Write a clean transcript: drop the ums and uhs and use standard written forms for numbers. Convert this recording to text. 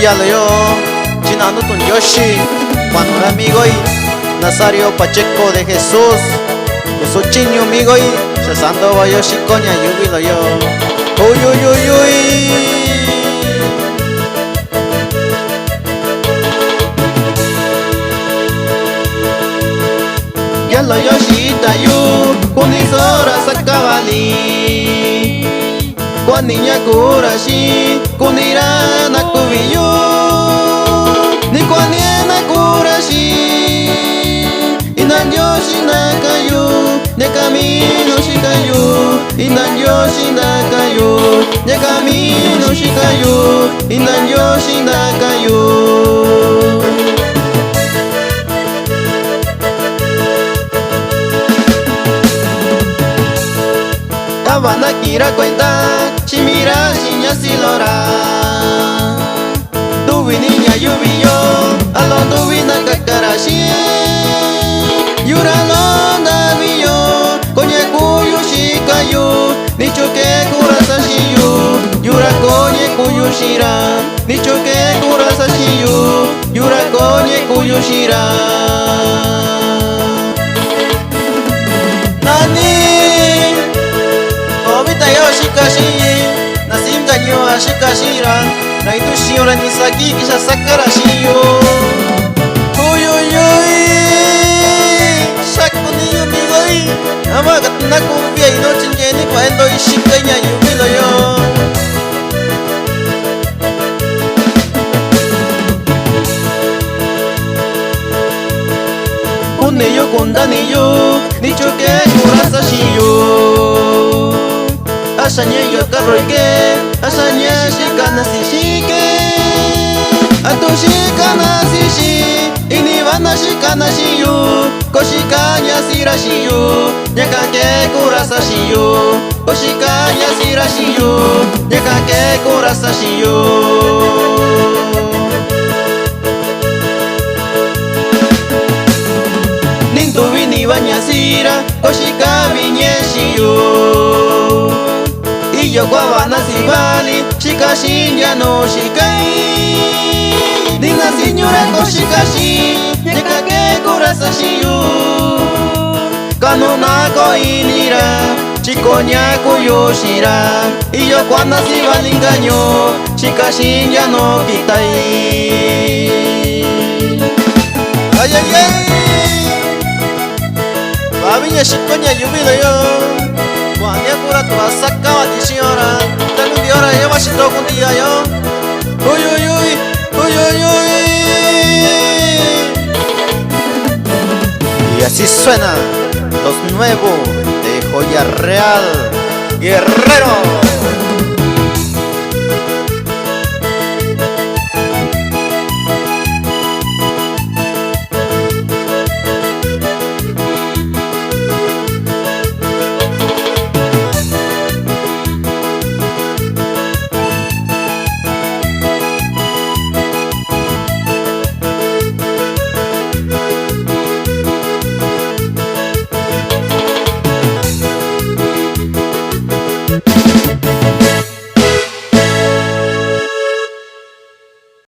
ya lo yo chinando tu Yoshi cuando un amigo y Nazario Pacheco de Jesús con su chiño amigo y cesando va Yoshi coña yubilo yo uy uy uy uy ya lo Yoshi tayu kunisora sakabali Kwan niña kurashi kunira na kubiyu ni kwan niena kurashi inan yoshi na kayu ne camino shikayu inan yoshi na kayu ne camino shikayu inan yoshi na kayu Van a quiera cuenta, si mira, si ya si lora. Tu vi niña, yo vi yo, a lo tu vi na kakarashi. Yura no na vi yo, coña cuyo shikayu, ni choque kurasashi yo. Yura coña cuyo shira, ni choque kurasashi yo. Yura coña cuyo shira. Nani. Shikashi, nasim ganyo a shikashira, na itu shiora ni saki kisha sakarashi yo. Uy uy uy, shaku ni yumi goi, ama gatna kumbia ino chinge ni cuando ishikanya yumi lo yo. Une yo kondani yo, ni choke kurasashi yo. Asanya yo karoike, asanya shikana shike, atu shikana shishi, ini wana shikana shiyu, koshikanya shirashiyu, nyakake kurasashiyu, koshikanya shirashiyu, nyakake kurasashiyu. Nintu vini banyasira, koshika vinyeshiyu. Yo guabana si vali, shikashi ya no shikai. Dina señora ko shikashi, nyakake kurasashi yo. Kanona ko inira, chikonya kuyoshira. Y yo cuando si vali engaño, shikashi ya no kitai. Ay ay ay, babinya shikonya yubilo yo. Cuando cura tu saca batishora, tengo un hora lleva shito con día yo. Uy uy uy, uy uy uy. Y así suena los nuevos de Joya Real Guerrero.